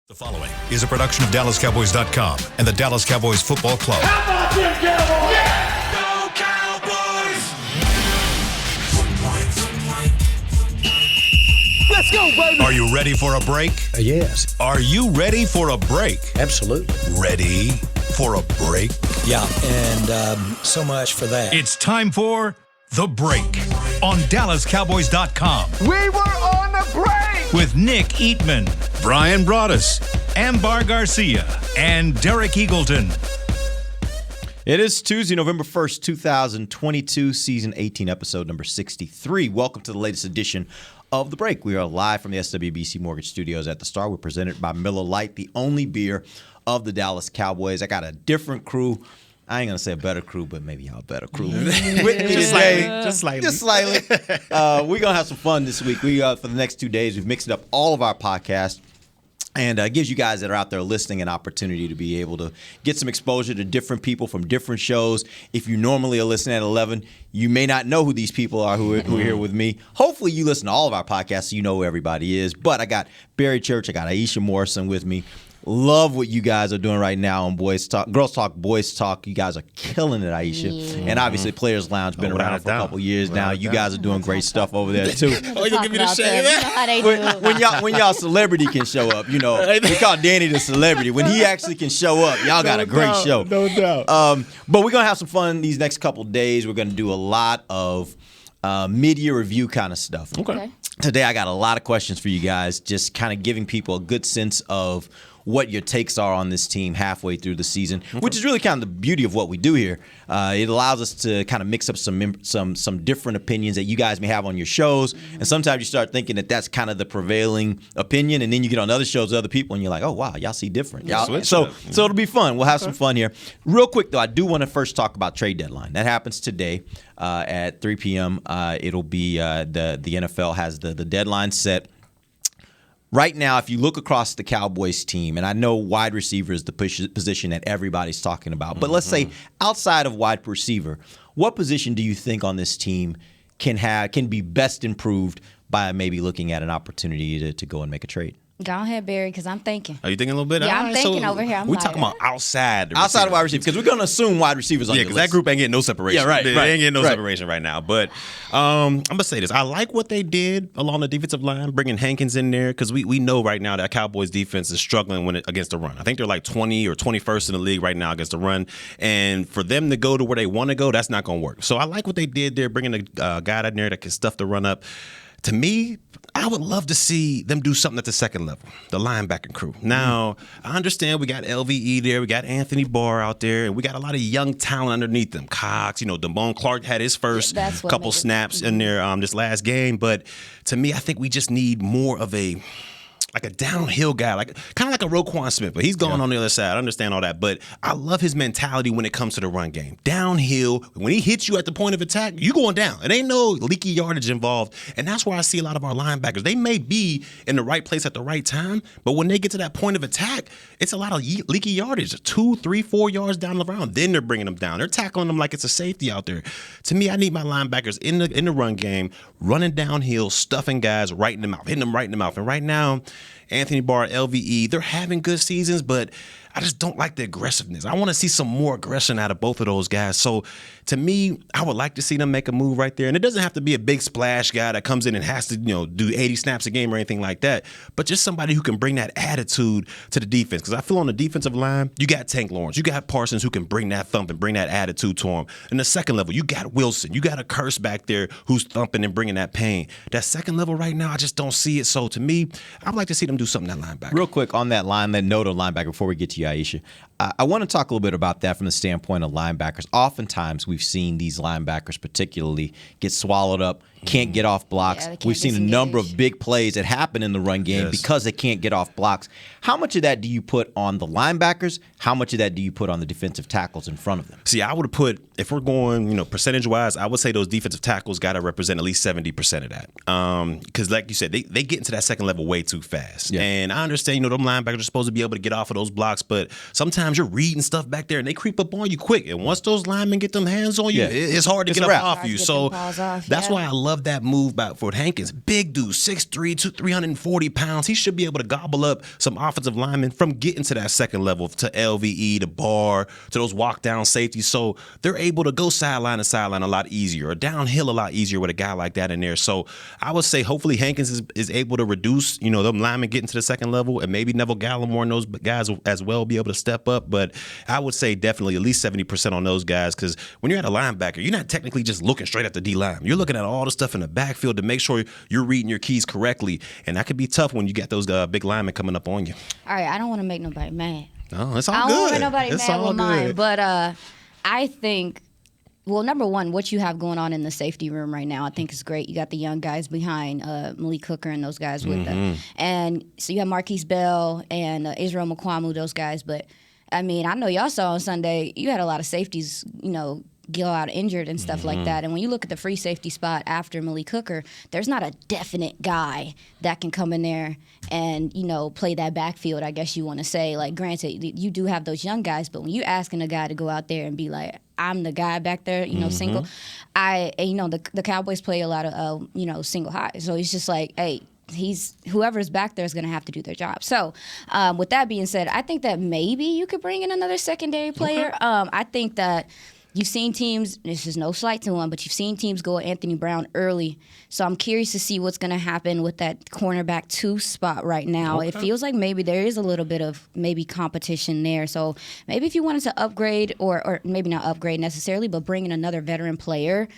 The following is a production of DallasCowboys.com and the Dallas Cowboys Football Club. How about them Cowboys? Yeah! Go Cowboys! Let's go, baby! Are you ready for a break? Yes. Are you ready for a break? Absolutely. Ready for a break? Yeah, and so much for that. It's time for The Break on DallasCowboys.com We were on the break! with Nick Eatman, Brian Broaddus, Ambar Garcia, and Derek Eagleton. It is Tuesday, November 1st, 2022, season 18, episode number 63. Welcome to the latest edition of The Break. We are live from the SWBC Mortgage Studios at the Star. We're presented by Miller Lite, the only beer of the Dallas Cowboys. I got a different crew. I ain't going to say a better crew, but maybe y'all a better crew. With me today, just slightly. We're going to have some fun this week. For the next 2 days, we've mixed up all of our podcasts. And it gives you guys that are out there listening an opportunity to be able to get some exposure to different people from different shows. If you normally are listening at 11, you may not know who these people are who are here with me. Hopefully you listen to all of our podcasts so you know who everybody is. But I got Barry Church, I got Iisha Morrison with me. Love what you guys are doing right now on Boys Talk, Girls Talk, Boys Talk. You guys are killing it, Aisha. Yeah. And obviously, Players Lounge been around for a couple years now. You guys are doing great stuff over there too. Oh, you gonna give me the shade? You know how they do. When y'all celebrity can show up, you know we call Danny the celebrity. When he actually can show up, y'all got a great show. No doubt. But we're gonna have some fun these next couple days. We're gonna do a lot of media review kind of stuff. Okay. Today, I got a lot of questions for you guys, just kind of giving people a good sense of what your takes are on this team halfway through the season, which is really kind of the beauty of what we do here. It allows us to kind of mix up some different opinions that you guys may have on your shows, and sometimes you start thinking that that's kind of the prevailing opinion, and then you get on other shows with other people, and you're like, oh, wow, y'all see different. So it'll be fun. We'll have some fun here. Real quick, though, I do want to first talk about trade deadline. That happens today at 3 p.m. It'll be the NFL has the deadline set. Right now, if you look across the Cowboys team, and I know wide receiver is the position that everybody's talking about, but let's say outside of wide receiver, what position do you think on this team can be best improved by maybe looking at an opportunity to go and make a trade? Go ahead, Barry, because I'm thinking. Are you thinking a little bit? Yeah, I'm thinking over here. We're talking about outside of wide receiver, because we're going to assume wide receivers on your list. Yeah, because that group ain't getting no separation. Yeah, right. They ain't getting no separation right now. But I'm going to say this. I like what they did along the defensive line, bringing Hankins in there, because we know right now that Cowboys defense is struggling against the run. I think they're like 20 or 21st in the league right now against the run. And for them to go to where they want to go, that's not going to work. So I like what they did there, bringing a guy in there that can stuff the run up. To me, I would love to see them do something at the second level, the linebacking crew. Now, I understand we got LVE there, we got Anthony Barr out there, and we got a lot of young talent underneath them. Cox, Damone Clark had his first couple snaps in there this last game. But to me, I think we just need more of a downhill guy, kind of like a Roquan Smith, but he's gone on the other side. I understand all that, but I love his mentality when it comes to the run game. Downhill, when he hits you at the point of attack, you going down. It ain't no leaky yardage involved, and that's where I see a lot of our linebackers. They may be in the right place at the right time, but when they get to that point of attack, it's a lot of leaky yardage, 2, 3, 4 yards down the round. Then they're bringing them down. They're tackling them like it's a safety out there. To me, I need my linebackers in the run game, running downhill, stuffing guys right in the mouth, hitting them right in the mouth. And right now, Anthony Barr, LVE, they're having good seasons, but I just don't like the aggressiveness. I want to see some more aggression out of both of those guys. So to me, I would like to see them make a move right there. And it doesn't have to be a big splash guy that comes in and has to, do 80 snaps a game or anything like that, but just somebody who can bring that attitude to the defense. Because I feel on the defensive line, you got Tank Lawrence, you got Parsons who can bring that thump and bring that attitude to him. And the second level, you got Wilson, you got a Curse back there who's thumping and bringing that pain. That second level right now, I just don't see it. So to me, I'd like to see them do something that linebacker. Real quick on that note on linebacker before we get to you, Aisha. I want to talk a little bit about that from the standpoint of linebackers. Oftentimes we've seen these linebackers particularly get swallowed up, can't get off blocks. We've seen a number of big plays that happen in the run game because they can't get off blocks. How much of that do you put on the linebackers? How much of that do you put on the defensive tackles in front of them? See, I would have put, if we're going, percentage-wise, I would say those defensive tackles got to represent at least 70% of that. Because like you said, they get into that second level way too fast. Yeah. And I understand, them linebackers are supposed to be able to get off of those blocks, but sometimes you're reading stuff back there and they creep up on you quick. And once those linemen get them hands on you, it's hard to get up off you. So that's why I love love that move by Ford Hankins. Big dude, 6'3", 340 pounds. He should be able to gobble up some offensive linemen from getting to that second level, to LVE, to bar, to those walk down safeties. So they're able to go sideline to sideline a lot easier, or downhill a lot easier with a guy like that in there. So I would say hopefully Hankins is able to reduce, them linemen getting to the second level, and maybe Neville Gallimore and those guys as well be able to step up. But I would say definitely at least 70% on those guys, because when you're at a linebacker, you're not technically just looking straight at the D-line. You're looking at all the stuff in the backfield to make sure you're reading your keys correctly, and that could be tough when you got those big linemen coming up on you. All right, I don't want to make nobody mad. No, it's all I don't good. want to make nobody It's mad all with mine, good. but I think, well, number one, what you have going on in the safety room right now, I think is great. You got the young guys behind Malik Hooker and those guys with them. And so you have Marquise Bell and Israel Mukwamu, those guys. But, I mean, I know y'all saw on Sunday, you had a lot of safeties, go out injured and stuff like that. And when you look at the free safety spot after Malik Hooker, there's not a definite guy that can come in there and, play that backfield, I guess you want to say. Like, granted, you do have those young guys, but when you're asking a guy to go out there and be like, I'm the guy back there, single, the Cowboys play a lot of, single high. So it's just like, hey, whoever's back there is going to have to do their job. So with that being said, I think that maybe you could bring in another secondary player. Okay. I think that you've seen teams, this is no slight to them, but you've seen teams go Anthony Brown early. So I'm curious to see what's going to happen with that cornerback 2 spot right now. Okay. It feels like maybe there is a little bit of maybe competition there. So maybe if you wanted to upgrade, or maybe not upgrade necessarily, but bring in another veteran player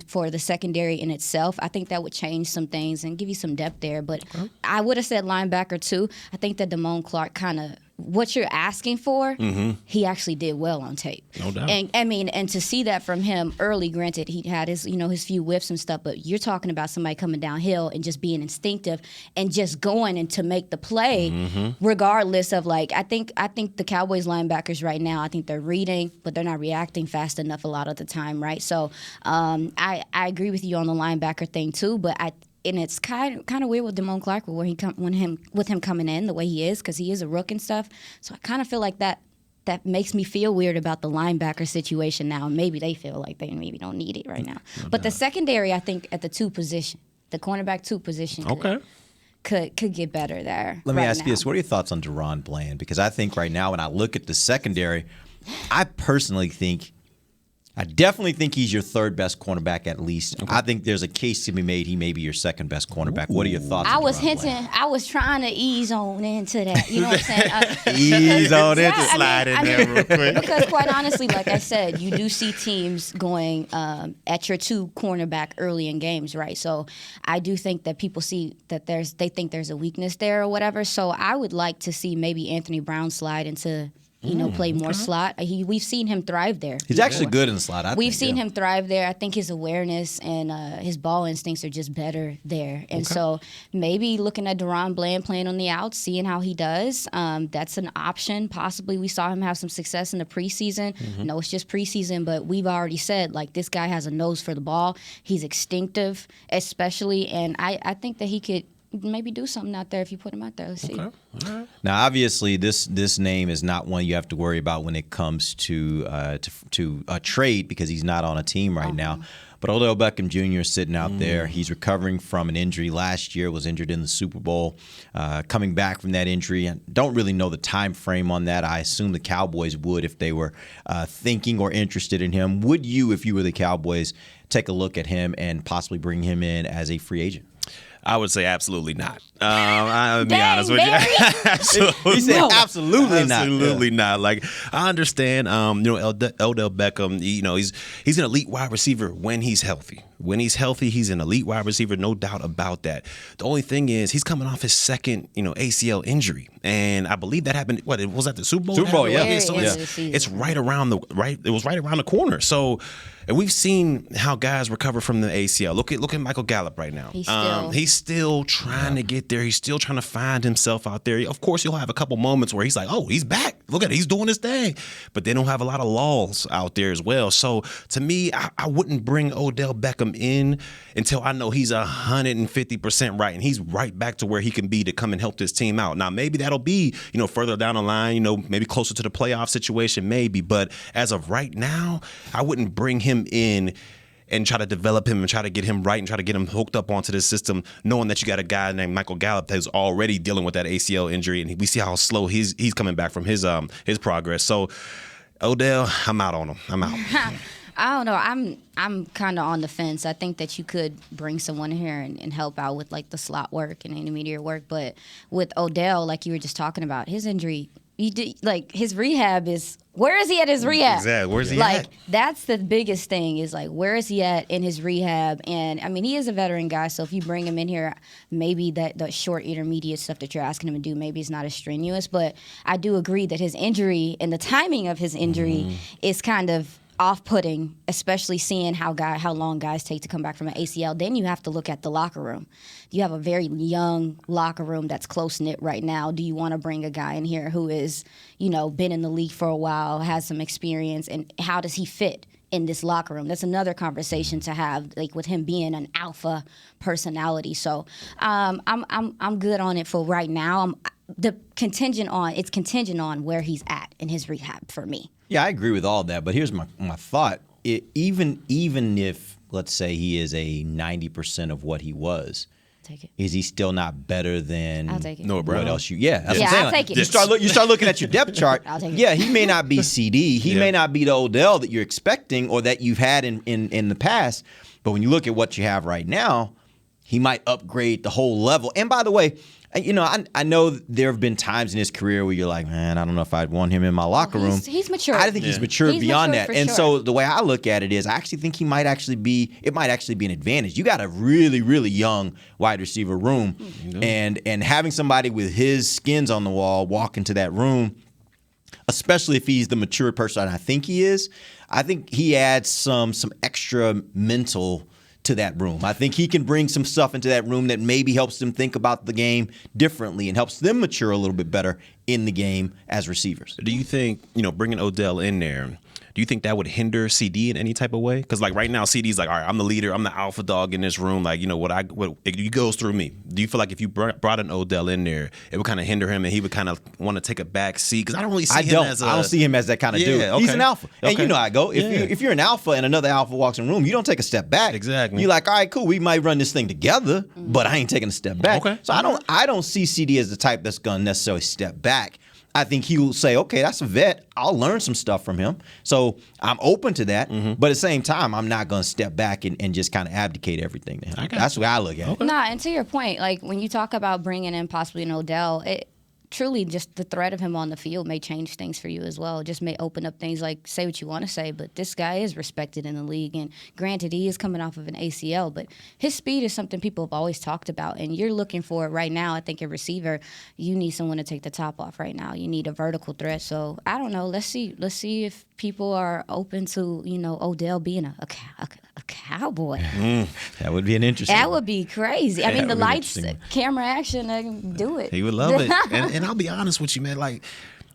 for the secondary in itself, I think that would change some things and give you some depth there. But I would have said linebacker too. I think that Damone Clark kind of, what you're asking for, he actually did well on tape. No doubt. And I mean, and to see that from him early, granted, he had his, his few whiffs and stuff, but you're talking about somebody coming downhill and just being instinctive and just going and to make the play, regardless of I think the Cowboys linebackers right now, I think they're reading, but they're not reacting fast enough a lot of the time, right? So I agree with you on the linebacker thing too, but and it's kind of weird with Damone Clark with him coming in the way he is, because he is a rook and stuff. So I kind of feel like that makes me feel weird about the linebacker situation now. Maybe they feel like they maybe don't need it right now. But the secondary, I think, at the 2 position, the cornerback 2 position, could get better there. Let me ask you this: what are your thoughts on Deron Bland? Because I think right now, when I look at the secondary, I definitely think he's your 3rd best cornerback at least. Okay. I think there's a case to be made he may be your 2nd best cornerback. Ooh. What are your thoughts? I was hinting. I was trying to ease on into that. You know what I'm saying? Ease on into slide in there real quick. Because quite honestly, like I said, you do see teams going at your 2 cornerback early in games, right? So I do think that people see that they think there's a weakness there or whatever. So I would like to see maybe Anthony Brown slide into play more slot. We've seen him thrive there. He's actually good in the slot. We've seen him thrive there. I think his awareness and his ball instincts are just better there. And so maybe looking at Deron Bland playing on the outs, seeing how he does, that's an option. Possibly we saw him have some success in the preseason. No, it's just preseason, but we've already said, this guy has a nose for the ball. He's instinctive, especially, and I think that he could maybe do something out there if you put him out there. Let's see. Right. Now, obviously, this name is not one you have to worry about when it comes to a trade, because he's not on a team right now. But Odell Beckham Jr. is sitting out there. He's recovering from an injury last year, was injured in the Super Bowl, coming back from that injury. I don't really know the time frame on that. I assume the Cowboys would if they were thinking or interested in him. Would you, if you were the Cowboys, take a look at him and possibly bring him in as a free agent? I would say absolutely not. I'll be honest with you. Absolutely. He said absolutely not. Absolutely not. I understand, Odell Beckham, he's an elite wide receiver when he's healthy. When he's healthy, he's an elite wide receiver, no doubt about that. The only thing is he's coming off his 2nd, ACL injury. And I believe that happened, it was at the Super Bowl? Super Bowl, yeah. So it's right around it was right around the corner. So, and we've seen how guys recover from the ACL. Look at Michael Gallup right now. He's still trying to get there. He's still trying to find himself out there. Of course, he'll have a couple moments where he's like, oh, he's back. Look at it. He's doing his thing. But they don't have a lot of lulls out there as well. So to me, I wouldn't bring Odell Beckham in until I know he's 150% right and he's right back to where he can be to come and help this team out. Now, maybe that'll be, further down the line, maybe closer to the playoff situation, maybe. But as of right now, I wouldn't bring him in and try to develop him and try to get him right and try to get him hooked up onto this system, knowing that you got a guy named Michael Gallup who's already dealing with that ACL injury, and we see how slow he's coming back from his progress. So Odell, I'm out on him. I'm out. I don't know. I'm kind of on the fence. I think that you could bring someone here and help out with like the slot work and intermediate work, but with Odell, like you were just talking about, his injury, his rehab is. Where is he at his rehab? Exactly. Where's he like, at? That's the biggest thing is, like, where is he at in his rehab? And, I mean, he is a veteran guy, so if you bring him in here, maybe the short intermediate stuff that you're asking him to do, maybe it's not as strenuous. But I do agree that his injury and the timing of his injury is kind of off-putting, especially seeing how long guys take to come back from an ACL. Then you have to look at the locker room. You have a very young locker room that's close-knit right now. Do you want to bring a guy in here who is, been in the league for a while, has some experience, and how does he fit in this locker room? That's another conversation to have, like with him being an alpha personality. So I'm good on it for right now. It's contingent on where he's at in his rehab for me. Yeah, I agree with all that, but here's my thought. Even if, let's say, he is a 90% of what he was, Take it. is he still not better than I'll take it. Noah Brown? what else you? Yeah, that's Yeah, what I'm saying. I'll take it. You start looking at your depth chart. I'll take it. Yeah, he may not be CD. He Yeah. may not be the Odell that you're expecting or that you've had in the past. But when you look at what you have right now, he might upgrade the whole level. And by the way, I know there have been times in his career where you're like, man, I don't know if I'd want him in my locker room. He's mature. I think he's matured He's beyond matured that. for And sure. so the way I look at it is I actually think it might actually be an advantage. You got a really, really young wide receiver room. And having somebody with his skins on the wall walk into that room, especially if he's the mature person I think he is, I think he adds some extra mental to that room. I think he can bring some stuff into that room that maybe helps them think about the game differently and helps them mature a little bit better in the game as receivers. Do you think, bringing Odell in there, do you think that would hinder CD in any type of way? Because, like, right now, CD's like, all right, I'm the leader. I'm the alpha dog in this room. Like, it goes through me. Do you feel like if you brought an Odell in there, it would kind of hinder him and he would kind of want to take a back seat? Because I don't really see him as I don't see him as that kind of dude. okay. He's an alpha. And Okay. you know how I go. If you're an alpha and another alpha walks in the room, you don't take a step back. Exactly. You're like, all right, cool, we might run this thing together, but I ain't taking a step back. Okay. So I don't see CD as the type that's going to necessarily step back. I think he will say, okay, that's a vet. I'll learn some stuff from him. So I'm open to that. But at the same time, I'm not going to step back and just kind of abdicate everything to him. That's the way I look at it. Nah, and to your point, like when you talk about bringing in possibly an Odell, it truly just the threat of him on the field may change things for you as well. It just may open up things like say what you want to say, but this guy is respected in the league. And granted, he is coming off of an ACL, but his speed is something people have always talked about. And you're looking for it right now. I think a receiver, you need someone to take the top off right now. You need a vertical threat. So I don't know. Let's see if people are open to Odell being a Cowboy. That would be an interesting That would be crazy. I mean, the would be lights, interesting. camera action, they can do it. He would love it. And I'll be honest with you, man. Like,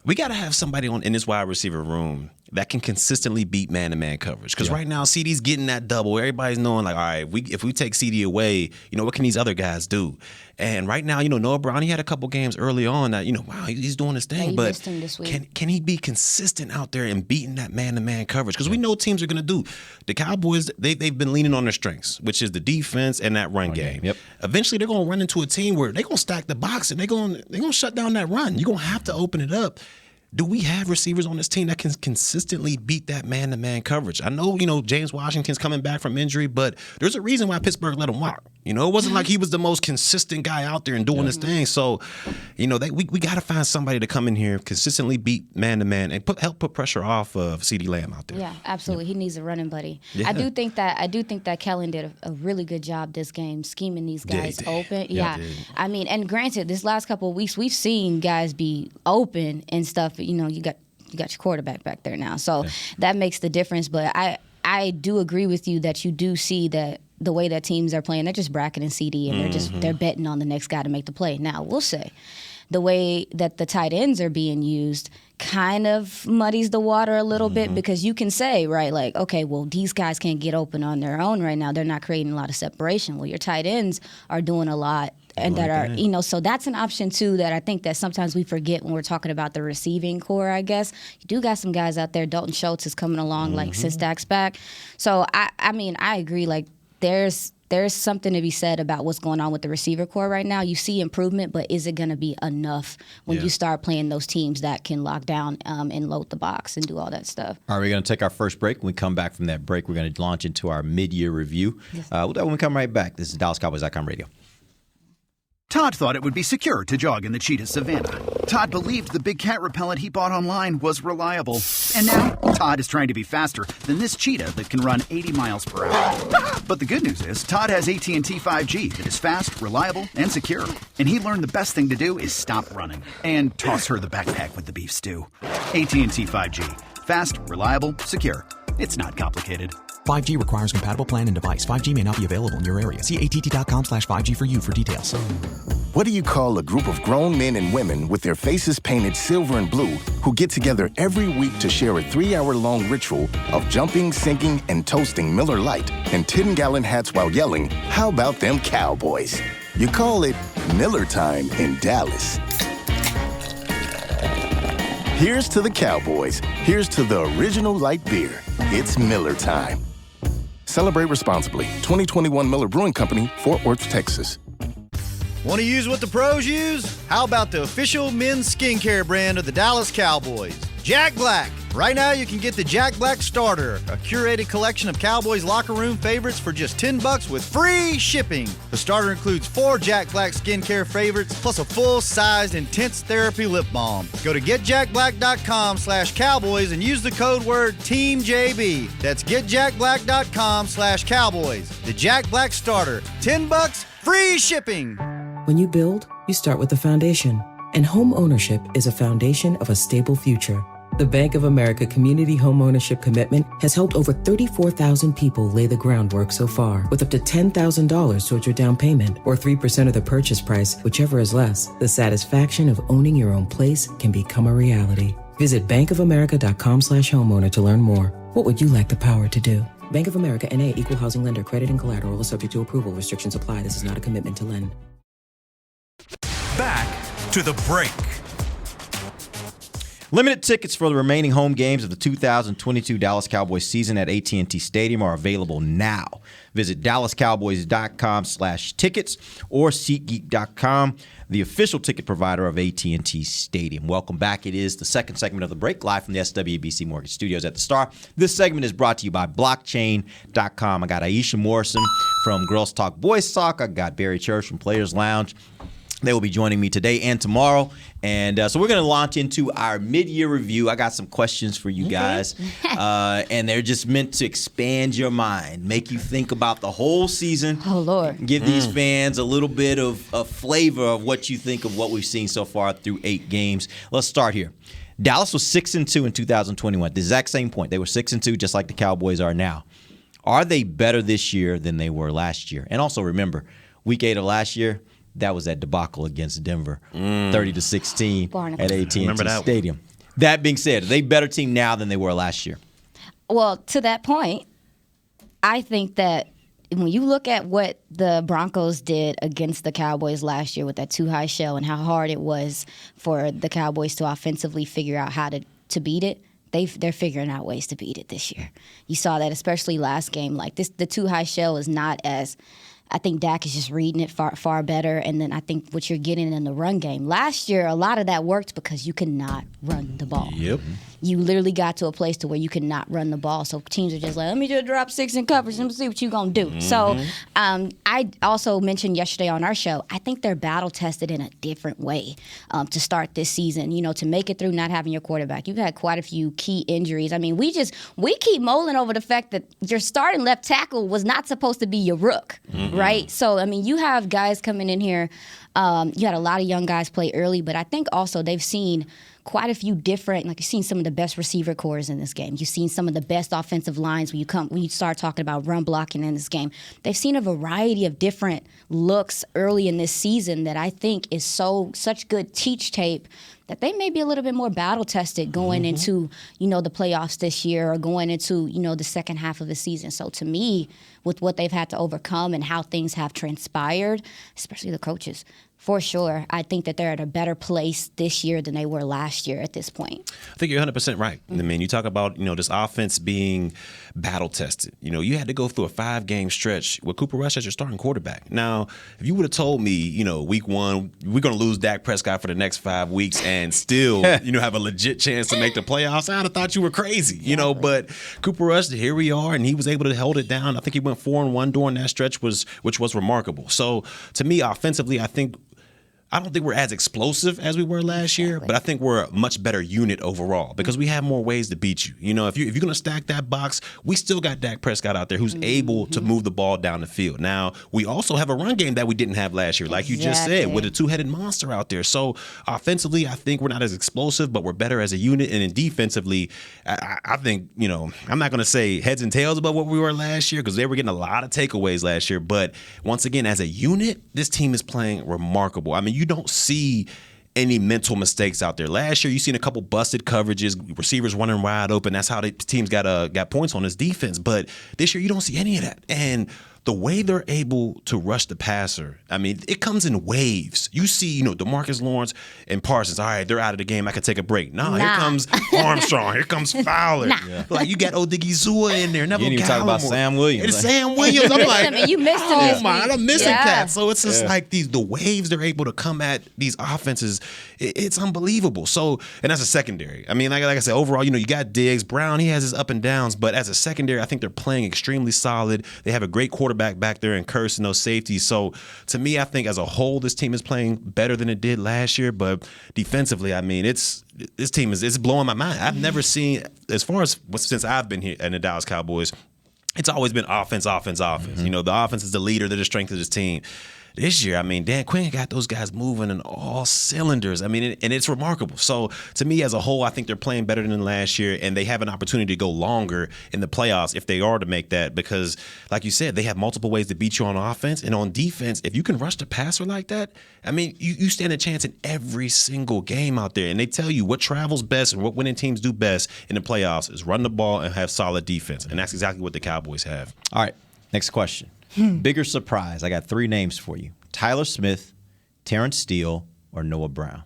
we got to have somebody in this wide receiver room that can consistently beat man-to-man coverage. Because right now, CD's getting that double. Everybody's knowing, like, all right, if we take CD away, what can these other guys do? And right now, Noah Brown, he had a couple games early on that, wow, he's doing his thing. you But missed him this week. can he be consistent out there and beating that man-to-man coverage? Because we know teams are going to do. The Cowboys, they've been leaning on their strengths, which is the defense and that run game. Yep. Eventually, they're going to run into a team where they're going to stack the box and they're going to shut down that run. You're going to have to open it up. Do we have receivers on this team that can consistently beat that man-to-man coverage? I know, James Washington's coming back from injury, but there's a reason why Pittsburgh let him walk. It wasn't like he was the most consistent guy out there and doing his thing. So, we got to find somebody to come in here, consistently beat man-to-man, and help put pressure off of CeeDee Lamb out there. Yeah, absolutely. He needs a running buddy. Yeah. I do think that Kellen did a really good job this game scheming these guys did. open. Yeah, Yeah. he did. I mean, and granted, this last couple of weeks we've seen guys be open and stuff. You got your quarterback back there now. So that makes the difference. But I do agree with you that you do see that the way that teams are playing, they're just bracketing CD and they're betting on the next guy to make the play. Now, we'll say the way that the tight ends are being used kind of muddies the water a little bit because you can say, right, like, okay, well, these guys can't get open on their own right now. They're not creating a lot of separation. Well, your tight ends are doing a lot and that are, so that's an option too that I think that sometimes we forget when we're talking about the receiving core, I guess. You do got some guys out there. Dalton Schultz is coming along like since Dak's back. So, I agree. Like, there's something to be said about what's going on with the receiver core right now. You see improvement, but is it going to be enough when you start playing those teams that can lock down and load the box and do all that stuff? All right, we're going to take our first break. When we come back from that break, we're going to launch into our mid-year review. We'll do that when we come right back. This is DallasCowboys.com radio. Todd thought it would be secure to jog in the cheetah savanna. Todd believed the big cat repellent he bought online was reliable. And now, Todd is trying to be faster than this cheetah that can run 80 miles per hour. But the good news is, Todd has AT&T 5G that is fast, reliable, and secure. And he learned the best thing to do is stop running and toss her the backpack with the beef stew. AT&T 5G. Fast, reliable, secure. It's not complicated. 5G requires compatible plan and device. 5G may not be available in your area. See att.com/5G for you for details. What do you call a group of grown men and women with their faces painted silver and blue who get together every week to share a 3-hour-long ritual of jumping, singing, and toasting Miller Lite in 10-gallon hats while yelling, "How about them Cowboys?" You call it Miller Time in Dallas. Here's to the Cowboys. Here's to the original light beer. It's Miller Time. Celebrate responsibly. 2021 Miller Brewing Company, Fort Worth, Texas. Want to use what the pros use? How about the official men's skincare brand of the Dallas Cowboys, Jack Black? Right now, you can get the Jack Black Starter, a curated collection of Cowboys locker room favorites for just $10 with free shipping. The starter includes 4 Jack Black skincare favorites, plus a full-sized intense therapy lip balm. Go to getjackblack.com/Cowboys and use the code word TEAMJB. That's getjackblack.com/Cowboys. The Jack Black Starter, $10, free shipping. When you build, you start with the foundation. And home ownership is a foundation of a stable future. The Bank of America Community Home Ownership Commitment has helped over 34,000 people lay the groundwork so far, with up to $10,000 towards your down payment or 3% of the purchase price, whichever is less. The satisfaction of owning your own place can become a reality. Visit bankofamerica.com/homeowner to learn more. What would you like the power to do? Bank of America N.A. Equal Housing Lender. Credit and collateral is subject to approval. Restrictions apply. This is not a commitment to lend. Back to the break. Limited tickets for the remaining home games of the 2022 Dallas Cowboys season at AT&T Stadium are available now. Visit dallascowboys.com/tickets or SeatGeek.com, the official ticket provider of AT&T Stadium. Welcome back. It is the second segment of the break, live from the SWBC Mortgage Studios at the Star. This segment is brought to you by Blockchain.com. I got Iisha Morrison from Girls Talk Boys Talk. I got Barry Church from Players Lounge. They will be joining me today and tomorrow. And so we're going to launch into our mid-year review. I got some questions for you guys. And they're just meant to expand your mind, make you think about the whole season. Oh, Lord. Give these fans a little bit of flavor of what you think of what we've seen so far through 8 games. Let's start here. Dallas was 6-2 in 2021. The exact same point. They were 6-2 just like the Cowboys are now. Are they better this year than they were last year? And also remember, week 8 of last year, that was that debacle against Denver, 30-16 at AT&T Stadium. That being said, are they a better team now than they were last year? Well, to that point, I think that when you look at what the Broncos did against the Cowboys last year with that too high shell and how hard it was for the Cowboys to offensively figure out how to beat it, they're figuring out ways to beat it this year. You saw that especially last game. Like the too high shell is not as – I think Dak is just reading it far better. And then I think what you're getting in the run game. Last year, a lot of that worked because you could not run the ball. Yep. You literally got to a place to where you could not run the ball. So teams are just like, let me just drop 6 in coverage and see what you're going to do. So I also mentioned yesterday on our show, I think they're battle-tested in a different way to start this season, to make it through not having your quarterback. You've had quite a few key injuries. I mean, we keep mulling over the fact that your starting left tackle was not supposed to be your rook, right? So, I mean, you have guys coming in here You had a lot of young guys play early, but I think also they've seen quite a few different, like you've seen some of the best receiver cores in this game. You've seen some of the best offensive lines when you start talking about run blocking in this game. They've seen a variety of different looks early in this season that I think is such good teach tape that they may be a little bit more battle tested going into, the playoffs this year or going into, the second half of the season. So to me, with what they've had to overcome and how things have transpired, especially the coaches, for sure, I think that they're at a better place this year than they were last year at this point. I think you're 100% right. I mean, you talk about, this offense being battle tested. You had to go through a 5-game stretch with Cooper Rush as your starting quarterback. Now, if you would have told me, week 1, we're going to lose Dak Prescott for the next 5 weeks and still, have a legit chance to make the playoffs, I'd have thought you were crazy, but Cooper Rush, here we are, and he was able to hold it down. I think he went 4-1 during that stretch, which was remarkable. So to me, offensively, I don't think we're as explosive as we were last year, but I think we're a much better unit overall because we have more ways to beat you. If you're going to stack that box, we still got Dak Prescott out there who's able to move the ball down the field. Now, we also have a run game that we didn't have last year, like you just said, with a two-headed monster out there. So offensively, I think we're not as explosive, but we're better as a unit. And then defensively, I think, I'm not going to say heads and tails about what we were last year because they were getting a lot of takeaways last year. But once again, as a unit, this team is playing remarkable. I mean, you don't see any mental mistakes out there. Last year, you seen a couple busted coverages, receivers running wide open. That's how the teams got points on this defense. But this year, you don't see any of that. And the way they're able to rush the passer, I mean, it comes in waves. You see, DeMarcus Lawrence and Parsons, all right, they're out of the game. I can take a break. Nah. Here comes Armstrong. Here comes Fowler. Like, you got Odigizua in there. Neville you didn't even talk about Sam Williams. It's Sam Williams. I'm like, you missed him. Oh, my, I'm missing that. So it's just like the waves they're able to come at these offenses, it's unbelievable. So, and that's a secondary. I mean, like I said, overall, you got Diggs. Brown, he has his up and downs. But as a secondary, I think they're playing extremely solid. They have a great quarterback back there and Curse and those safeties. So to me, I think as a whole, this team is playing better than it did last year. But defensively, I mean, this team is blowing my mind. I've never seen, as far as since I've been here in the Dallas Cowboys, it's always been offense. The offense is the leader. They're the strength of this team. This year, I mean, Dan Quinn got those guys moving in all cylinders. I mean, and it's remarkable. So, to me, as a whole, I think they're playing better than last year, and they have an opportunity to go longer in the playoffs if they are to make that because, like you said, they have multiple ways to beat you on offense. And on defense, if you can rush the passer like that, I mean, you stand a chance in every single game out there. And they tell you what travels best and what winning teams do best in the playoffs is run the ball and have solid defense. And that's exactly what the Cowboys have. All right, next question. Bigger surprise. I got 3 names for you. Tyler Smith, Terrence Steele, or Noah Brown.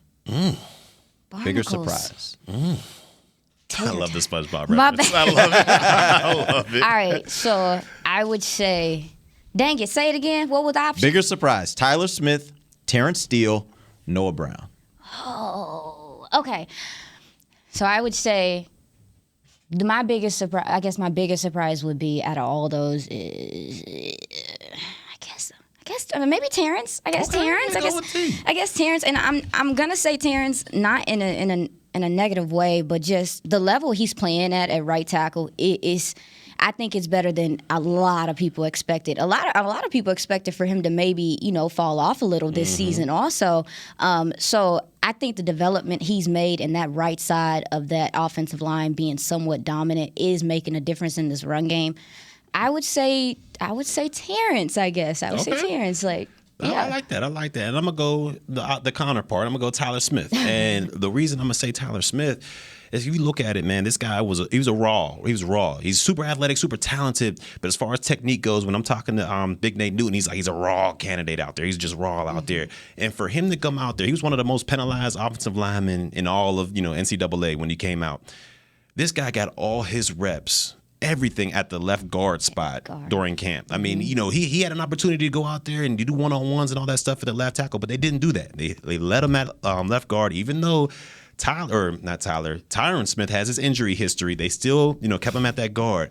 Bigger surprise. I love the SpongeBob reference. I love it. I love it. All right, so I would say, dang it, say it again. What was the option? Bigger surprise. Tyler Smith, Terrence Steele, Noah Brown. Oh, okay. So I would say my biggest surprise, I guess my biggest surprise would be out of all those is, I mean, maybe Terrence. I guess Terrence. I guess Terrence, and I'm gonna say Terrence, not in a negative way, but just the level he's playing at right tackle is. I think it's better than a lot of people expected. A lot of people expected for him to maybe fall off a little this season also. So I think the development he's made in that right side of that offensive line being somewhat dominant is making a difference in this run game. I would say Terrence, I guess. I would say Terrence. Like, yeah. I like that. And I'm going to go the counterpart. I'm going to go Tyler Smith. And the reason I'm going to say Tyler Smith is if you look at it, man, this guy was raw. He's super athletic, super talented. But as far as technique goes, when I'm talking to Big Nate Newton, he's a raw candidate out there. He's just raw out there. And for him to come out there, he was one of the most penalized offensive linemen in all of NCAA when he came out. This guy got all his reps, everything at the left guard spot during camp. I mean, he had an opportunity to go out there and do one-on-ones and all that stuff at the left tackle, but they didn't do that. They let him at left guard, even though Tyron Smith has his injury history. They still, kept him at that guard.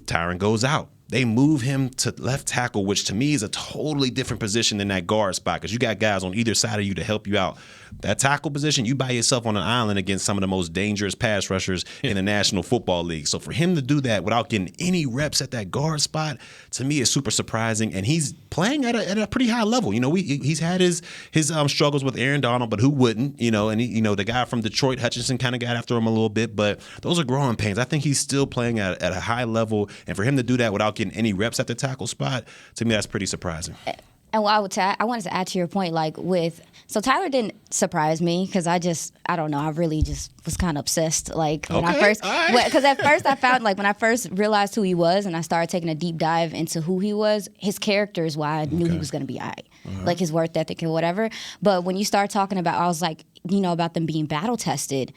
Tyron goes out. they move him to left tackle, which to me is a totally different position than that guard spot because you got guys on either side of you to help you out. That tackle position, you by yourself on an island against some of the most dangerous pass rushers in the National Football League. So for him to do that without getting any reps at that guard spot, to me is super surprising. And he's playing at a pretty high level. He's had his struggles with Aaron Donald, but who wouldn't? And the guy from Detroit, Hutchinson, kind of got after him a little bit. But those are growing pains. I think he's still playing at a high level. And for him to do that without getting any reps at the tackle spot, to me, that's pretty surprising. And I wanted to add to your point, so Tyler didn't surprise me because I don't know, I really just was kind of obsessed. Because at first I found, when I first realized who he was and I started taking a deep dive into who he was, his character is why I knew he was going to be all right. His work ethic and whatever. But when you start talking about, I was like, about them being battle tested,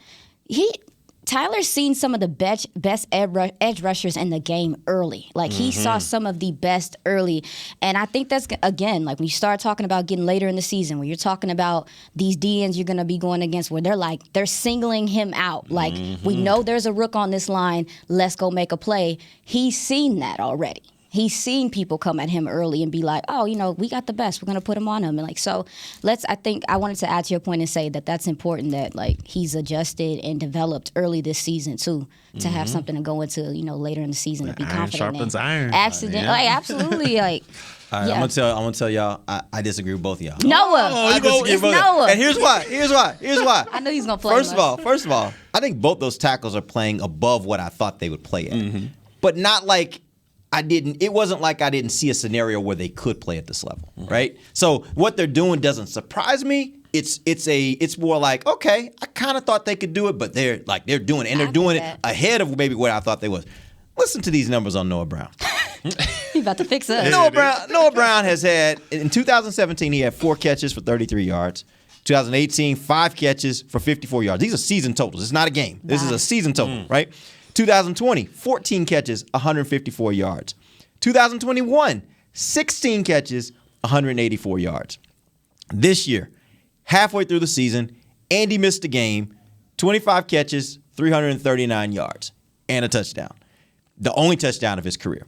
Tyler's seen some of the best edge rushers in the game early. He saw some of the best early. And I think that's, again, when you start talking about getting later in the season, where you're talking about these DNs you're going to be going against, where they're singling him out. We know there's a rook on this line. Let's go make a play. He's seen that already. He's seen people come at him early and be like, oh, we got the best. We're going to put him on him. And I think I wanted to add to your point and say that that's important that he's adjusted and developed early this season too, to have something to go into, later in the season to be confident sharpens in. iron. Absolutely. All right, yeah. I'm gonna tell y'all. I disagree with both of y'all. Noah. It's Noah. And here's why. I know he's gonna play. First of all, I think both those tackles are playing above what I thought they would play at, but not it wasn't like I didn't see a scenario where they could play at this level, right? So what they're doing doesn't surprise me. It's more like, okay, I kind of thought they could do it, but they're doing it, and they're doing it ahead of maybe what I thought they was. Listen to these numbers on Noah Brown. He's about to fix us. Noah Brown has had, in 2017, he had 4 catches for 33 yards. 2018, 5 catches for 54 yards. These are season totals. It's not a game. This is a season total, right? 2020, 14 catches, 154 yards. 2021, 16 catches, 184 yards. This year, halfway through the season, Andy missed a game, 25 catches, 339 yards, and a touchdown. The only touchdown of his career.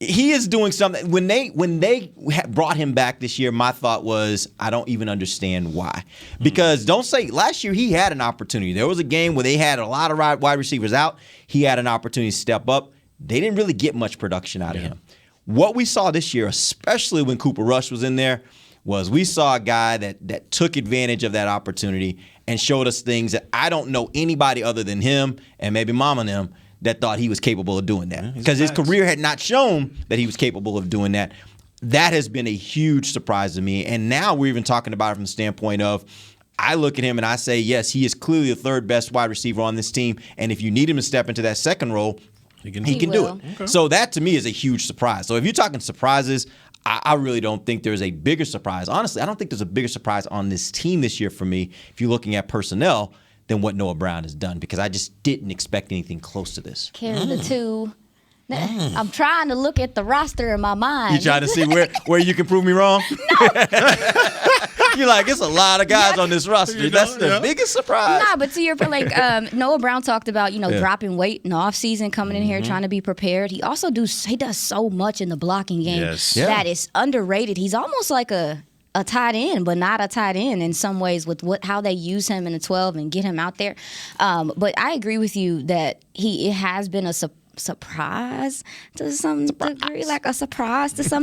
He is doing something. When they brought him back this year, my thought was, I don't even understand why. Because don't say, last year he had an opportunity. There was a game where they had a lot of wide receivers out. He had an opportunity to step up. They didn't really get much production out of him. What we saw this year, especially when Cooper Rush was in there, was we saw a guy that took advantage of that opportunity and showed us things that I don't know anybody other than him and maybe Mom and them that thought he was capable of doing that. Because his career had not shown that he was capable of doing that. That has been a huge surprise to me. And now we're even talking about it from the standpoint of, I look at him and I say, yes, he is clearly the third best wide receiver on this team. And if you need him to step into that second role, he can do it. Okay. So that to me is a huge surprise. So if you're talking surprises, I really don't think there's a bigger surprise. Honestly, I don't think there's a bigger surprise on this team this year for me, if you're looking at personnel, than what Noah Brown has done, because I just didn't expect anything close to this. Carry the two. I'm trying to look at the roster in my mind. You trying to see where you can prove me wrong? No. You're like, it's a lot of guys on this roster. That's the biggest surprise. Nah, but to your point, Noah Brown talked about, dropping weight in the offseason, coming in here, trying to be prepared. He also does so much in the blocking game that is underrated. He's almost like a tight end, but not a tight end in some ways with how they use him in the 12 and get him out there. But I agree with you that it has been a surprise to some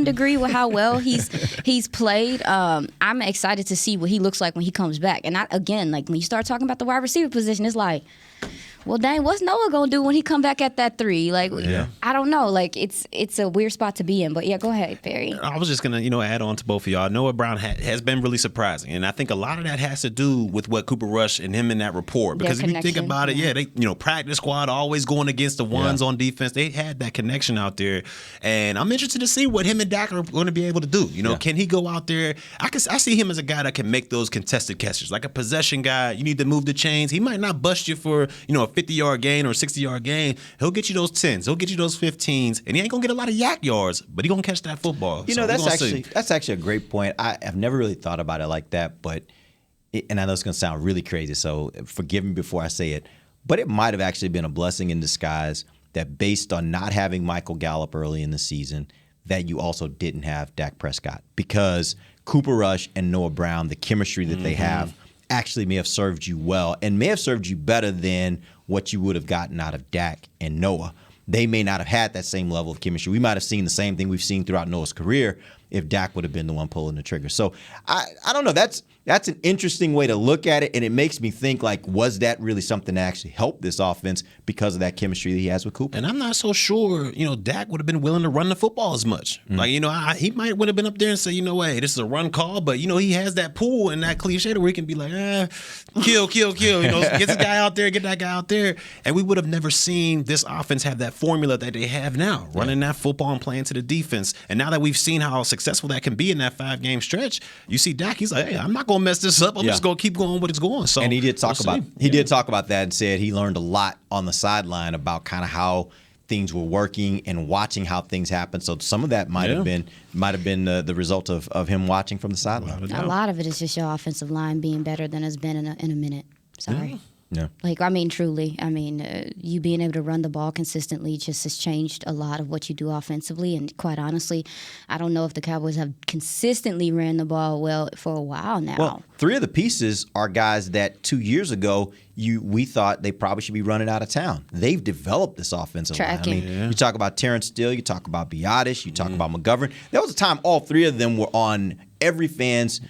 degree, with how well he's played. I'm excited to see what he looks like when he comes back. And when you start talking about the wide receiver position, it's like, well, dang, what's Noah gonna do when he come back at that 3? I don't know. It's a weird spot to be in. But yeah, go ahead, Barry. I was just gonna, add on to both of y'all. Noah Brown has been really surprising, and I think a lot of that has to do with what Cooper Rush and him in that rapport. Because if you think about it, they practice squad always going against the ones on defense. They had that connection out there, and I'm interested to see what him and Dak are going to be able to do. Can he go out there? I see him as a guy that can make those contested catches, like a possession guy. You need to move the chains. He might not bust you for a 50-yard gain or 60-yard gain. He'll get you those 10s. He'll get you those 15s. And he ain't going to get a lot of yak yards, but he going to catch that football. That's actually a great point. I've never really thought about it like that, and I know it's going to sound really crazy, so forgive me before I say it, but it might have actually been a blessing in disguise that based on not having Michael Gallup early in the season, that you also didn't have Dak Prescott, because Cooper Rush and Noah Brown, the chemistry that they have, actually may have served you well and may have served you better than what you would have gotten out of Dak and Noah. They may not have had that same level of chemistry. We might have seen the same thing we've seen throughout Noah's career if Dak would have been the one pulling the trigger. So I don't know. That's an interesting way to look at it, and it makes me think, like, was that really something that actually helped this offense because of that chemistry that he has with Cooper? And I'm not so sure, Dak would have been willing to run the football as much. Like, he might would have been up there and say, hey, this is a run call, but, he has that pull and that cliche where he can be like, kill, get this guy out there, get that guy out there. And we would have never seen this offense have that formula that they have now, running that football and playing to the defense. And now that we've seen how successful that can be in that 5-game stretch, you see Dak, he's like, hey, I'm not going to mess this up. I'm just going to keep going what it's going. So, and he did talk about that and said he learned a lot on the sideline about kind of how things were working and watching how things happen. So some of that might have been the result of him watching from the sideline. A lot of it is just your offensive line being better than it's been in a minute. Sorry. Yeah. Truly. You being able to run the ball consistently just has changed a lot of what you do offensively. And quite honestly, I don't know if the Cowboys have consistently ran the ball well for a while now. Well, 3 of the pieces are guys that 2 years ago we thought they probably should be running out of town. They've developed this offensive line. You talk about Terrence Steele, you talk about Biotish, you talk about McGovern. There was a time all 3 of them were on every fan's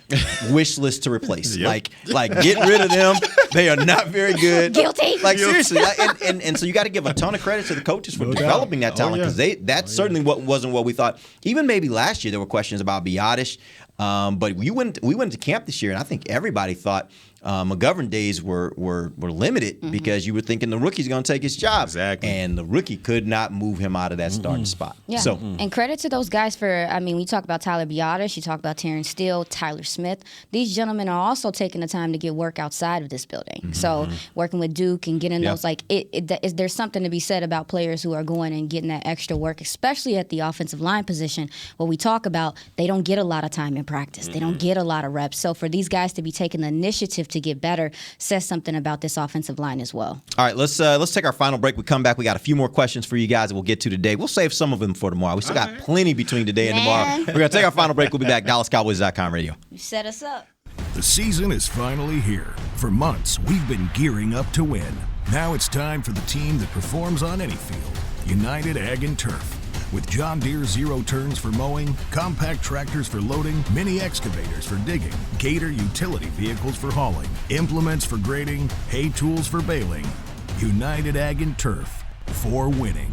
wish list to replace. Like get rid of them. They are not very good. Guilty. Seriously. And so you got to give a ton of credit to the coaches for developing that talent, because that's certainly wasn't what we thought. Even maybe last year there were questions about Biotish, but we went to camp this year, and I think everybody thought McGovern days were limited because you were thinking the rookie's going to take his job. Exactly. And the rookie could not move him out of that starting spot. Yeah. So, and credit to those guys for, we talk about Tyler Biotish, you talk about Terrence Steele, Tyler Smith. These gentlemen are also taking the time to get work outside of this building. So working with Duke and getting those, there's something to be said about players who are going and getting that extra work, especially at the offensive line position, where we talk about they don't get a lot of time in practice. They don't get a lot of reps. So for these guys to be taking the initiative to get better says something about this offensive line as well. All right, let's take our final break. We come back. We got a few more questions for you guys that we'll get to today. We'll save some of them for tomorrow. We still got plenty between today and tomorrow. We're going to take our final break. We'll be back. DallasCowboys.com radio. You set us up. The season is finally here. For months, we've been gearing up to win. Now it's time for the team that performs on any field. United Ag and Turf. With John Deere Zero Turns for mowing, compact tractors for loading, mini excavators for digging, Gator utility vehicles for hauling, implements for grading, hay tools for baling. United Ag and Turf, for winning.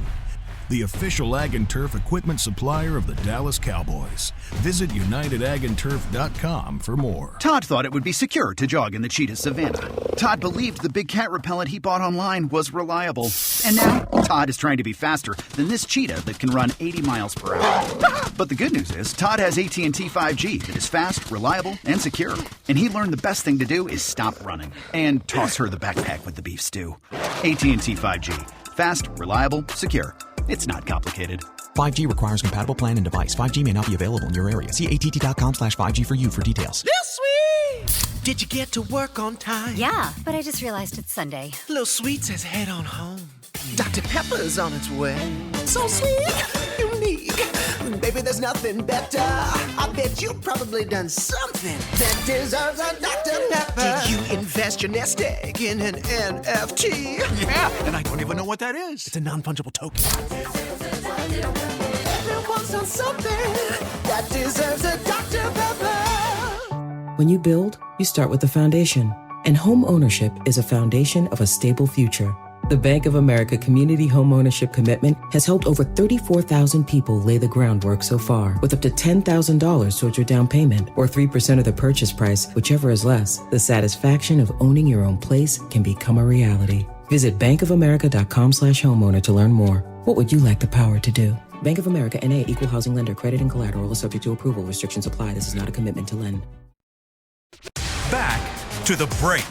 The official Ag and Turf equipment supplier of the Dallas Cowboys. Visit UnitedAgAndTurf.com for more. Todd thought it would be secure to jog in the cheetah savanna. Todd believed the big cat repellent he bought online was reliable. And now, Todd is trying to be faster than this cheetah that can run 80 miles per hour. But the good news is, Todd has AT&T 5G that is fast, reliable, and secure. And he learned the best thing to do is stop running and toss her the backpack with the beef stew. AT&T 5G. Fast, reliable, secure. It's not complicated. 5G requires compatible plan and device. 5G may not be available in your area. See att.com/5G for you for details. This sweet! Did you get to work on time? Yeah, but I just realized it's Sunday. Little Sweet says head on home. Dr. Pepper's on its way. So sweet, unique. Baby, there's nothing better. I bet you've probably done something that deserves a Dr. Pepper. Did you invest your nest egg in an NFT? Yeah, and I don't even know what that is. It's a non-fungible token. Everyone's done something that deserves a Dr. Pepper. When you build, you start with the foundation. And home ownership is a foundation of a stable future. The Bank of America Community Homeownership Commitment has helped over 34,000 people lay the groundwork so far, with up to $10,000 towards your down payment or 3% of the purchase price, whichever is less. The satisfaction of owning your own place can become a reality. Visit bankofamerica.com/homeowner to learn more. What would you like the power to do? Bank of America N.A. Equal Housing Lender. Credit and collateral is subject to approval. Restrictions apply. This is not a commitment to lend. Back to the break.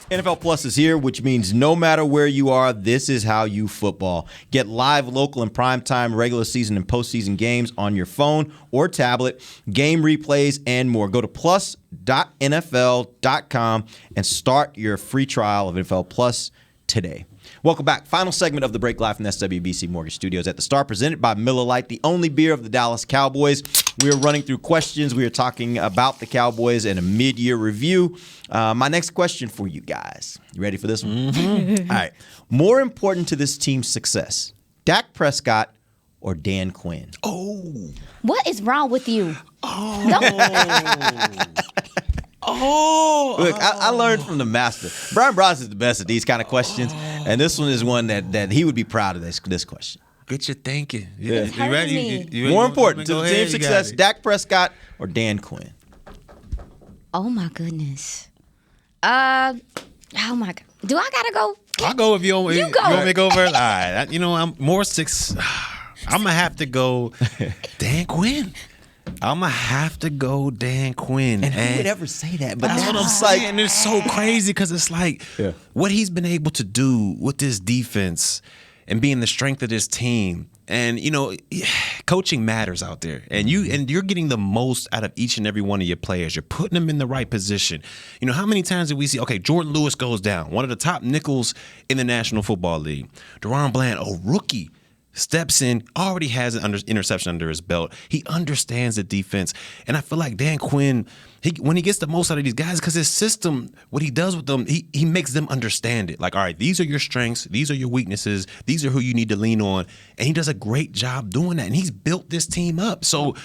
NFL Plus is here, which means no matter where you are, this is how you football. Get live, local, and primetime regular season and postseason games on your phone or tablet, game replays, and more. Go to plus.nfl.com and start your free trial of NFL Plus today. Welcome back. Final segment of the break live from the SWBC Mortgage Studios at the Star, presented by Miller Lite, the only beer of the Dallas Cowboys. We are running through questions. We are talking about the Cowboys and a mid-year review. My next question for you guys. You ready for this one? Mm-hmm. All right. More important to this team's success, Dak Prescott or Dan Quinn? Oh. What is wrong with you? Look, I learned from the master. Brian Broaddus is the best at these kind of questions, and this one is one that he would be proud of this question. Get your thinking. Yeah. You ready? You More important to the team's success, Dak Prescott or Dan Quinn? Oh, my goodness. Oh, my God. Do I got to go? I'll go if you want me. You go. You want me to go first? All right. I'm more six. I'm going to have to go Dan Quinn. I'm going to have to go Dan Quinn. And who would ever say that? But that's what I'm saying. And it's so crazy because it's like what he's been able to do with this defense and being the strength of this team. And, coaching matters out there. And you're getting the most out of each and every one of your players. You're putting them in the right position. How many times did we see, Jordan Lewis goes down, one of the top nickels in the National Football League. Deron Bland, a rookie, steps in, already has an interception under his belt. He understands the defense. And I feel like Dan Quinn, when he gets the most out of these guys, because his system, what he does with them, he makes them understand it. Like, all right, these are your strengths. These are your weaknesses. These are who you need to lean on. And he does a great job doing that. And he's built this team up. So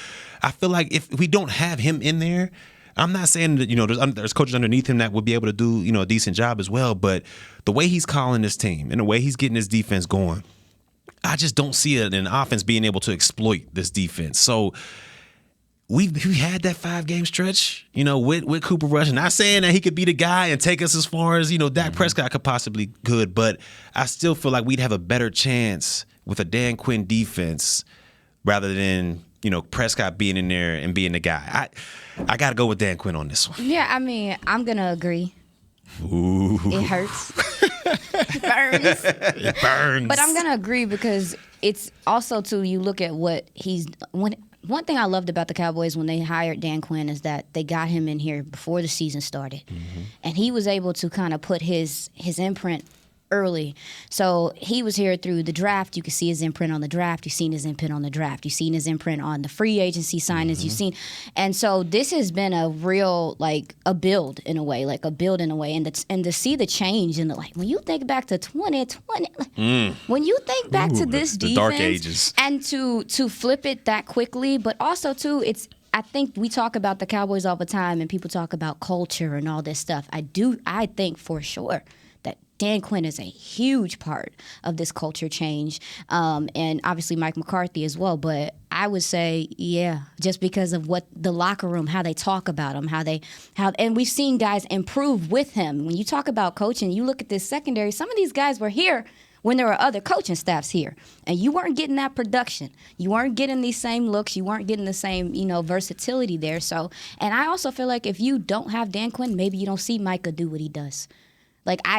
I feel like if we don't have him in there, I'm not saying that, there's coaches underneath him that would be able to do, a decent job as well. But the way he's calling this team and the way he's getting his defense going, I just don't see an offense being able to exploit this defense. So we had that 5-game stretch, with Cooper Rush. Not saying that he could be the guy and take us as far as, Dak Prescott could, but I still feel like we'd have a better chance with a Dan Quinn defense rather than, Prescott being in there and being the guy. I got to go with Dan Quinn on this one. Yeah, I'm going to agree. Ooh. It hurts. It burns. It burns. But I'm going to agree because it's also, too, you look at what one thing I loved about the Cowboys when they hired Dan Quinn is that they got him in here before the season started. Mm-hmm. And he was able to kind of put his imprint early. So he was here through the draft. You could see his imprint on the draft. You've seen his imprint on the draft. You've seen his imprint on the free agency signings. Mm-hmm. You've seen. And so this has been a real, a build in a way. And to see the change in when you think back to 2020, when you think back to this defense. The dark ages. And to flip it that quickly, but also, too, I think we talk about the Cowboys all the time and people talk about culture and all this stuff. I think for sure that Dan Quinn is a huge part of this culture change, and obviously Mike McCarthy as well. But I would say, just because of what the locker room, how they talk about him, and we've seen guys improve with him. When you talk about coaching, you look at this secondary. Some of these guys were here when there were other coaching staffs here, and you weren't getting that production. You weren't getting these same looks. You weren't getting the same, versatility there. So, and I also feel like if you don't have Dan Quinn, maybe you don't see Micah do what he does.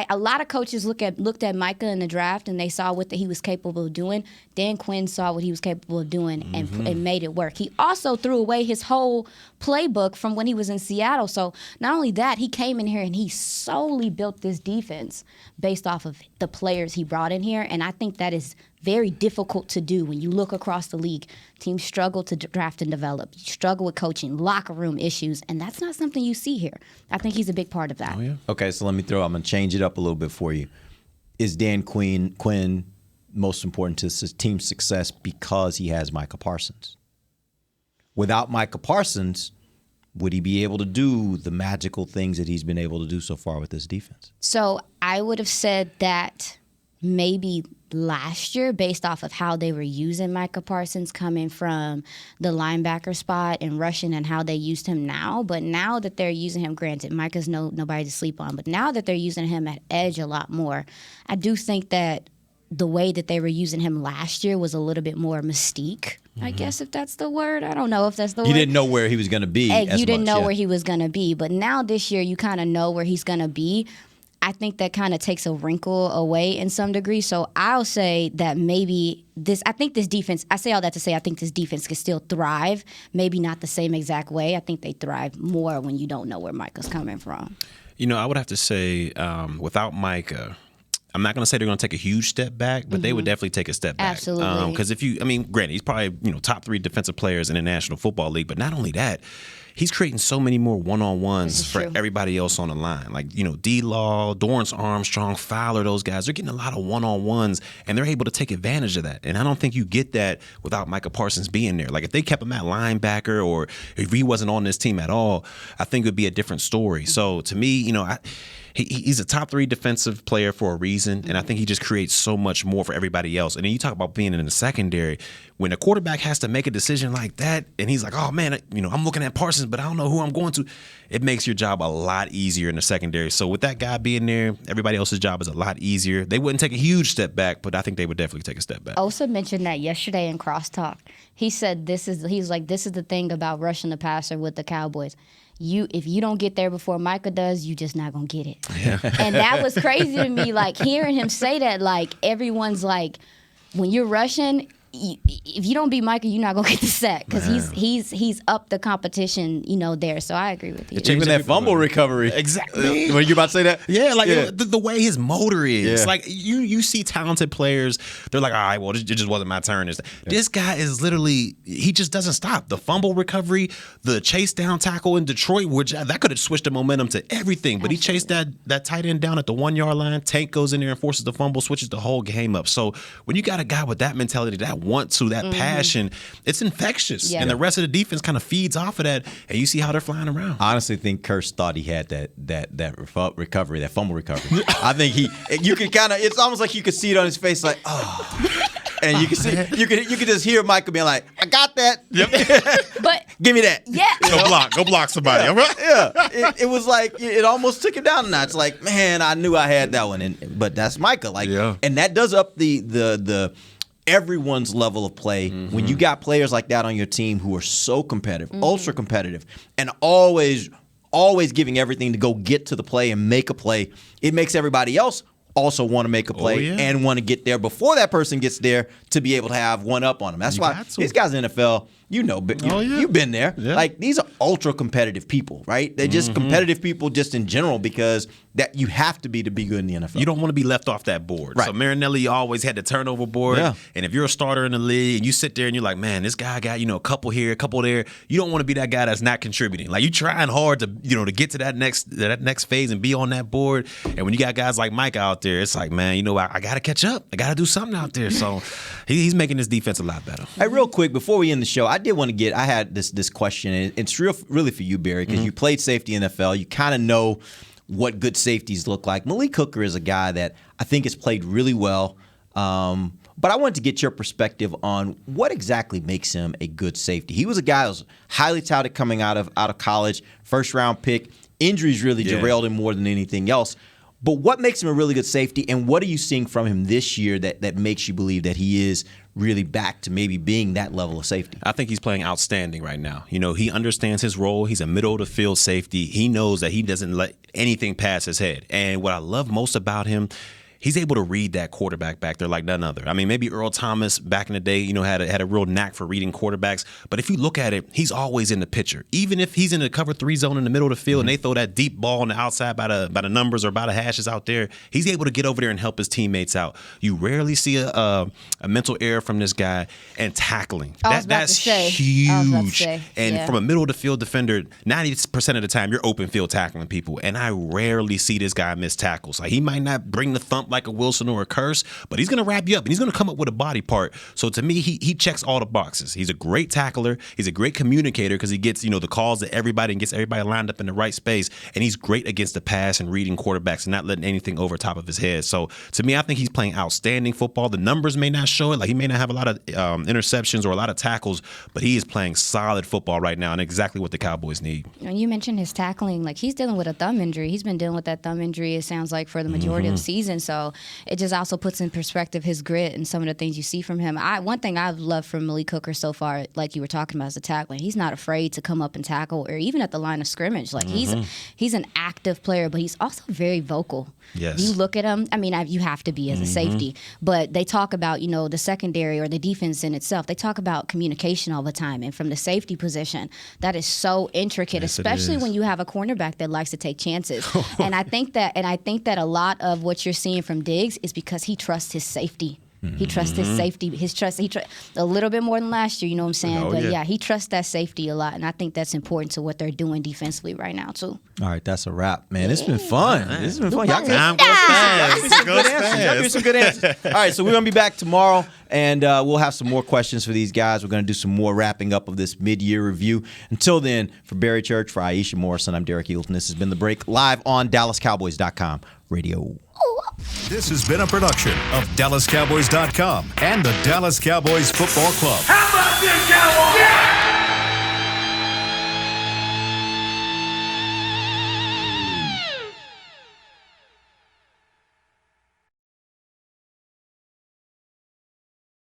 A lot of coaches looked at Micah in the draft and they saw what he was capable of doing. Dan Quinn saw what he was capable of doing and made it work. He also threw away his whole playbook from when he was in Seattle. So not only that, he came in here and he solely built this defense based off of the players he brought in here. And I think that is very difficult to do when you look across the league. Teams struggle to draft and develop. You struggle with coaching, locker room issues, and that's not something you see here. I think he's a big part of that. Oh, yeah. Okay, so I'm going to change it up a little bit for you. Is Dan Quinn most important to his team's success because he has Micah Parsons? Without Micah Parsons, would he be able to do the magical things that he's been able to do so far with this defense? So I would have said that maybe last year based off of how they were using Micah Parsons coming from the linebacker spot and rushing and how they used him now. But now that they're using him, granted, Micah's nobody to sleep on, but now that they're using him at edge a lot more, I do think that the way that they were using him last year was a little bit more mystique, I guess, if that's the word. I don't know if that's the word. You didn't know where he was going to be. You didn't know where he was going to be. But now this year you kind of know where he's going to be. I think that kind of takes a wrinkle away in some degree. So I'll say that maybe I think this defense, I say all that to say I think this defense can still thrive. Maybe not the same exact way. I think they thrive more when you don't know where Micah's coming from. I would have to say without Micah, I'm not going to say they're going to take a huge step back, but they would definitely take a step back. Absolutely. Because granted, he's probably top 3 defensive players in the National Football League, but not only that, he's creating so many more one-on-ones for everybody else on the line. Like, D-Law, Dorrance Armstrong, Fowler, those guys, they're getting a lot of one-on-ones, and they're able to take advantage of that. And I don't think you get that without Micah Parsons being there. Like, if they kept him at linebacker or if he wasn't on this team at all, I think it would be a different story. So, to me, he's a top 3 defensive player for a reason, and I think he just creates so much more for everybody else. And then you talk about being in the secondary. When a quarterback has to make a decision like that, and he's like, oh, man, I'm looking at Parsons, but I don't know who I'm going to, it makes your job a lot easier in the secondary. So with that guy being there, everybody else's job is a lot easier. They wouldn't take a huge step back, but I think they would definitely take a step back. Osa mentioned that yesterday in Crosstalk. He said this is the thing about rushing the passer with the Cowboys. If you don't get there before Micah does, you just not gonna get it. Yeah. And that was crazy to me, like hearing him say that. Like everyone's like, when you're rushing, if you don't beat Micah, you're not gonna get the sack because he's up the competition, there. So I agree with you. Even that fumble recovery. Exactly. Were you about to say that? Yeah, the way his motor is. Yeah. Like you see talented players, they're like, all right, well, it just wasn't my turn. This guy is literally, he just doesn't stop. The fumble recovery, the chase down tackle in Detroit, which that could have switched the momentum to everything. But he chased that tight end down at the 1-yard line. Tank goes in there and forces the fumble, switches the whole game up. So when you got a guy with that mentality, that passion, it's infectious. Yeah. And the rest of the defense kind of feeds off of that, and you see how they're flying around. I honestly think Kirsch thought he had that recovery, that fumble recovery. I think you can kind of, it's almost like you could see it on his face, like, oh. And you can see, you could just hear Michael being like, I got that. Yep. But give me that. Yeah. Go block somebody. Yeah. It was like, it almost took him down a notch. Like, man, I knew I had that one. But that's Micah. Like, and that does up the everyone's level of play when you got players like that on your team who are so competitive, ultra competitive, and always giving everything to go get to the play and make a play. It makes everybody else also want to make a play and want to get there before that person gets there to be able to have one up on them. That's why these guys in the NFL, you've been there. Yeah. Like, these are ultra competitive people, right? They're just competitive people just in general because that you have to be good in the NFL. You don't want to be left off that board. Right. So Marinelli always had the turnover board. Yeah. And if you're a starter in the league and you sit there and you're like, man, this guy got, a couple here, a couple there, you don't want to be that guy that's not contributing. Like, you're trying hard to, to get to that next phase and be on that board. And when you got guys like Mike out there, it's like, man, I got to catch up. I got to do something out there. So he's making this defense a lot better. Hey, real quick, before we end the show, I had this question, and it's really for you, Barry, because you played safety in the NFL. You kind of know what good safeties look like. Malik Hooker is a guy that I think has played really well, but I wanted to get your perspective on what exactly makes him a good safety. He was a guy that was highly touted coming out of college, first-round pick. Injuries really derailed him more than anything else. But what makes him a really good safety, and what are you seeing from him this year that makes you believe that he is really back to maybe being that level of safety? I think he's playing outstanding right now. He understands his role. He's a middle-of-the-field safety. He knows that he doesn't let anything pass his head. And what I love most about him, he's able to read that quarterback back there like none other. I mean, maybe Earl Thomas back in the day, had a real knack for reading quarterbacks. But if you look at it, he's always in the picture. Even if he's in the cover 3 zone in the middle of the field and they throw that deep ball on the outside by the numbers or by the hashes out there, he's able to get over there and help his teammates out. You rarely see a mental error from this guy. And tackling. That's huge. And from a middle of the field defender, 90% of the time, you're open field tackling people. And I rarely see this guy miss tackles. Like, he might not bring the thump like a Wilson or a Curse, but he's going to wrap you up and he's going to come up with a body part. So to me, he checks all the boxes. He's a great tackler. He's a great communicator because he gets, the calls to everybody and gets everybody lined up in the right space. And he's great against the pass and reading quarterbacks and not letting anything over top of his head. So to me, I think he's playing outstanding football. The numbers may not show it. Like, he may not have a lot of interceptions or a lot of tackles, but he is playing solid football right now and exactly what the Cowboys need. When you mentioned his tackling, like, he's dealing with a thumb injury. He's been dealing with that thumb injury, it sounds like, for the majority of the season. So it just also puts in perspective his grit and some of the things you see from him. One thing I've loved from Malik Hooker so far, like you were talking about, is the tackling. He's not afraid to come up and tackle, or even at the line of scrimmage. Like, he's an active player, but he's also very vocal. Yes. You look at him, I mean, you have to be as a safety, but they talk about, the secondary or the defense in itself. They talk about communication all the time, and from the safety position, that is so intricate, especially when you have a cornerback that likes to take chances. And I think that a lot of what you're seeing from Diggs is because he trusts his safety. He trusts his safety. He trusts a little bit more than last year, you know what I'm saying? But yeah, he trusts that safety a lot, and I think that's important to what they're doing defensively right now, too. All right, that's a wrap, man. It's been fun. This has been fun. Y'all Time goes fast. Y'all give some good answers. All right, so we're going to be back tomorrow, and we'll have some more questions for these guys. We're going to do some more wrapping up of this mid-year review. Until then, for Barry Church, for Iisha Morrison, I'm Derek Eagleton. This has been The Break, live on DallasCowboys.com radio. This has been a production of DallasCowboys.com and the Dallas Cowboys Football Club. How about this, Cowboys? Yeah!